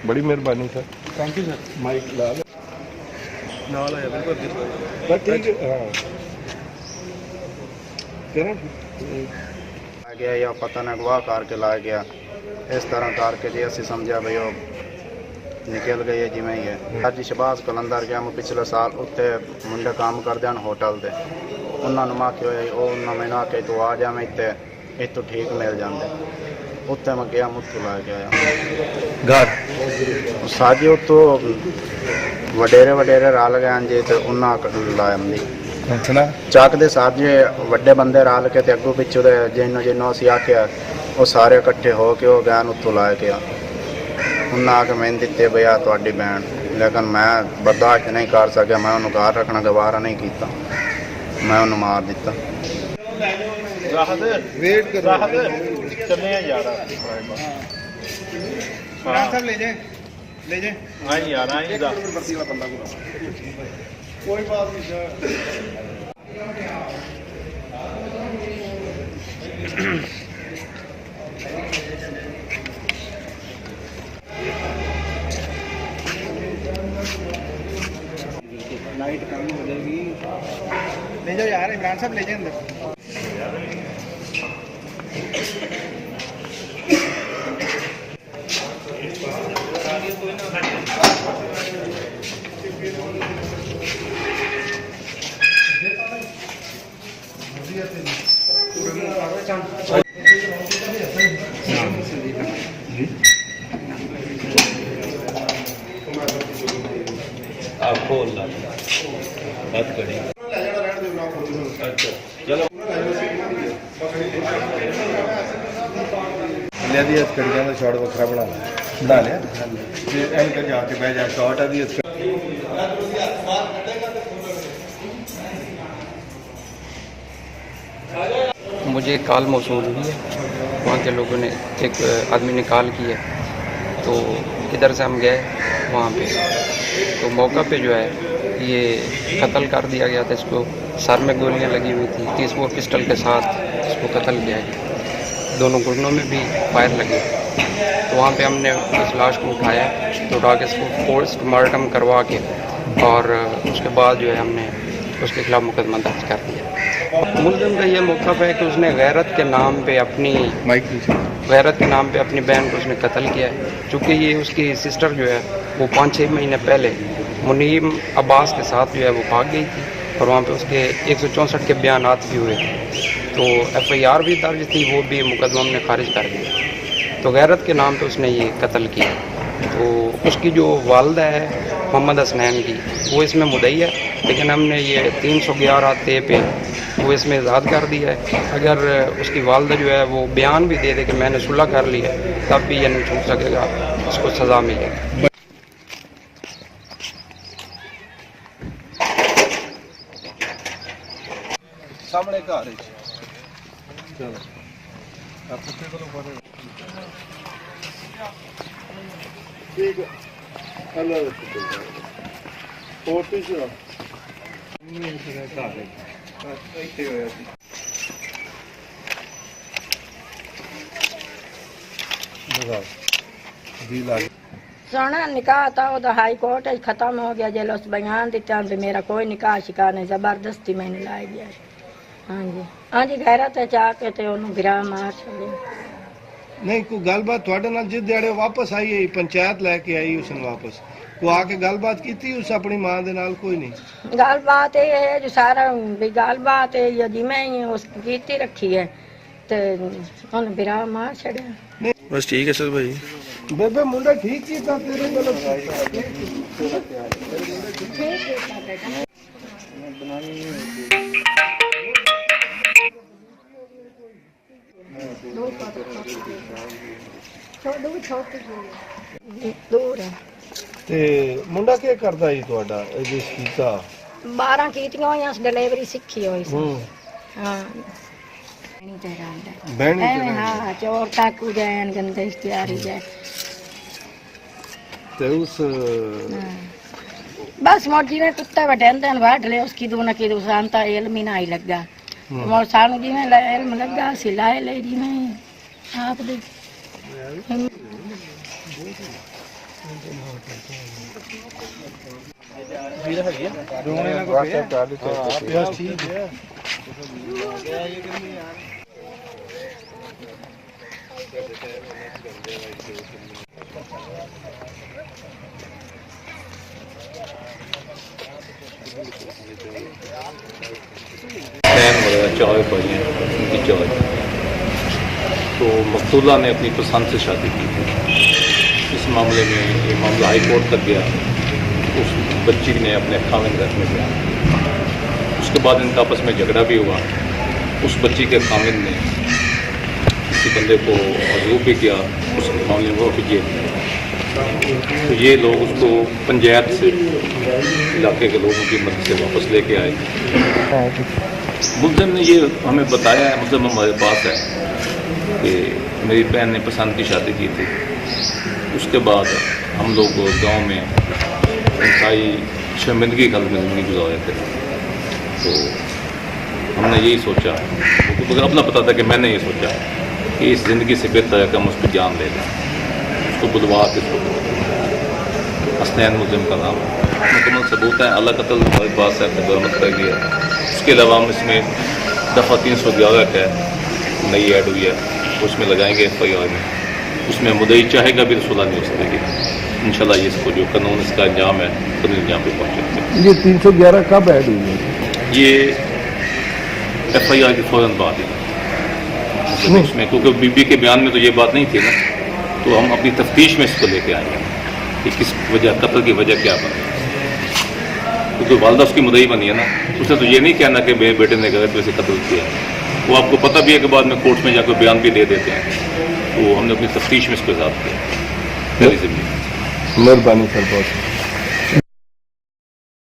बड़ी मेहरबानी sir, thank you sir. Mike ला नाल आया बिल्कुल बस ठीक है। हाँ करें आ गया या पता नहीं अगवा करके ला गया, इस तरह करके जी असं समझा भाई वो निकल गई है जिमें ही है। अज शहबाज कलंदर गया मैं पिछले साल उत्ते मुंडे काम करते हैं होटल से, उन्होंने आखे उन्होंने मैंने आके तू आ जा मैं इतने इतों ठीक मिल जाते, उत्ते मैं गया मुत्तू ला के आया घर साजी उतो वडेरे वडेरे रल गए जी, तो उन्हें लाया मनी सुना ਚੱਕ ਦੇ ਸਾਹਿਬ ਜੀ ਵੱਡੇ ਬੰਦੇ ਰਲ ਕੇ ਤੇ ਅੱਗੋਂ ਪਿੱਛੋਂ ਦੇ ਜਿਹਨੂੰ ਅਸੀਂ ਆਖਿਆ ਉਹ ਸਾਰੇ ਇਕੱਠੇ ਹੋ ਕੇ ਉਹ ਗੈਨ ਉੱਥੋਂ ਲਾ ਕੇ ਆ, ਉਹਨਾਂ ਆ ਕੇ ਮੈਨੂੰ ਦਿੱਤੇ ਬਈ ਆ ਤੁਹਾਡੀ ਬੈਣ, ਲੇਕਿਨ ਮੈਂ ਬਰਦਾਸ਼ਤ ਨਹੀਂ ਕਰ ਸਕਿਆ, ਮੈਂ ਉਹਨੂੰ ਘਰ ਰੱਖਣਾ ਗਵਾਰਾ ਨਹੀਂ ਕੀਤਾ, ਮੈਂ ਉਹਨੂੰ ਮਾਰ ਦਿੱਤਾ। वेट करो चले यार सब ले जाए हाँ यार कोई बात नहीं सर। लाइट कम हो जाएगी, ले जाओ यार इमरान साहब ले जाए अंदर। आप खोल ला बात करें। अच्छा चलो लिया दी कड़ियां का शॉट वखरा बना लिया जे एनकर जाके बह जा शॉट है दी मुझे कॉल मौसूल हुई है, वहाँ के लोगों ने एक आदमी ने कॉल की है, तो इधर से हम गए वहाँ पे, तो मौका पे जो है ये कत्ल कर दिया गया था। इसको सर में गोलियां लगी हुई थी, 30 बोर पिस्टल के साथ इसको कत्ल किया गया, दोनों घुटनों में भी फायर लगे। तो वहाँ पे हमने इस लाश को उठाया, तो उठा के इसको पोस्टमार्टम करवा के और उसके बाद जो है हमने उसके खिलाफ मुकदमा दर्ज कर दिया। मुलजिम का ये मौका है कि उसने गैरत के नाम पे अपनी बहन को उसने कत्ल किया है। चूँकि ये उसकी सिस्टर जो है वो 5-6 महीने पहले मुनीम अब्बास के साथ जो है वो भाग गई थी, और वहाँ पे उसके 164 के बयानात भी हुए, तो FIR भी दर्ज थी, वो भी मुकदमा हमने खारिज कर दिया। तो गैरत के नाम पे उसने ये कत्ल किया। तो उसकी जो वालदा है मोहम्मद हसनैन की, वो इसमें मुद्दई है, लेकिन हमने ये 311 ते पे वो इसमें आज़ाद कर दिया है। अगर उसकी वालदा जो है वो बयान भी दे दे कि मैंने सुलह कर ली है, तब भी ये नहीं छूट सकेगा, उसको सज़ा मिलेगी। सामने घर चलो ठीक है अल्लाह और कुछ सोना निकाह था वो हाई कोर्ट खत्म हो गया, जेल उस बयान दिता भी मेरा कोई निकाह शिकाह नहीं, जबरदस्ती मैंने लाई गया। हाँ जी गैरत है जाके ते उन्होंने गिरा मार छोड़े। नहीं कोई गलबात थोड़े नाल जिस दिहाड़े वापस आई है पंचायत लैके आई उसने वापस को आके गलबात की उस अपनी मां दे नाल कोई नहीं गलबात ये है जो सारा भी गलबात है या जिमें ही उस कीती रखी है ते उन्हें गिरा मार छोड़े। बस ठीक है सर भाई। बेबे मुंडा ठीक ही था तेरे गलत दूर है ते मुंडा क्या करता ही ਤੁਹਾਡਾ ਇਹ ਜਿਸ ਕੀਤਾ 12 ਕੀਤੀਆਂ ਹੋਈਆਂ डिलीवरी सीखी हुई सी। हाँ बहनी हाँ चोर टाकू जाए गंदे इश्तिहारी जाए ते उस बस मोटी ने कुत्ते बैठे वाट ले उसकी दो न की दूसरा इल्म ही ना ही लगा وہ سان جی میں علم لگا سلائے لے جی میں آپ دے فین وغیرہ چائے پڑی ہیں ان کی چائے. تو مقتولہ نے اپنی پسند سے شادی کی تھی. اس معاملے میں یہ معاملہ ہائی کورٹ تک گیا. اس بچی نے اپنے خاوند گھر میں گیا. اس کے بعد ان کا آپس میں جھگڑا بھی ہوا. اس بچی کے خاوند نے کسی بندے کو عزوب بھی کیا. اس معاملے میں وہ فجیے. تو یہ لوگ اس کو پنچایت سے علاقے کے لوگوں کی مدد سے واپس لے کے آئے. ملزم نے یہ ہمیں بتایا ہے، ملزم ہمارے پاس ہے کہ میری بہن نے پسند کی شادی کی تھی. اس کے بعد ہم لوگ گاؤں میں انتہائی شرمندگی کی حالت میں زندگی گزارے تھے. تو ہم نے یہی سوچا، مجھے اپنا پتا تھا کہ میں نے یہ سوچا کہ اس زندگی سے بہتر ہے کہ ہم اس پہ جان لے لیں. اس کو بدوا کے حسنین ملزم کا نام مکمل ثبوت ہے. اعلیٰ قتل ہمارے پاس ہے، برآمد کر لیا. اس کے علاوہ ہم اس میں دفعہ 311 ہے نئی ایڈ ہوئی ہے، اس میں لگائیں گے ایف آئی آر میں. اس میں مدعی چاہے گا بھی تو صلح نہیں ہو سکے گی. انشاءاللہ یہ اس کو جو قانون اس کا انجام ہے قانونی انجام پہ پہنچے. یہ 311 کب ایڈ ہوئی ہے؟ یہ ایف آئی آر کے فوراً بعد ہی اس میں، کیونکہ بی بی کے بیان میں تو یہ بات نہیں تھی نا، تو ہم اپنی تفتیش میں اس کو لے کے آئے ہیں کہ کس وجہ قتل کی وجہ کیا بنی. کیونکہ والدہ اس کی مدعی بنی ہے نا، اس نے تو یہ نہیں کہنا کہ میرے بیٹے نے غلط وجہ سے قتل کیا. وہ آپ کو پتہ بھی ہے کہ بعد میں کورٹ میں جا کے بیان بھی دے دیتے ہیں. تو ہم نے اپنی تفتیش میں اس کو اضافہ کیا. مہربانی سر بہت.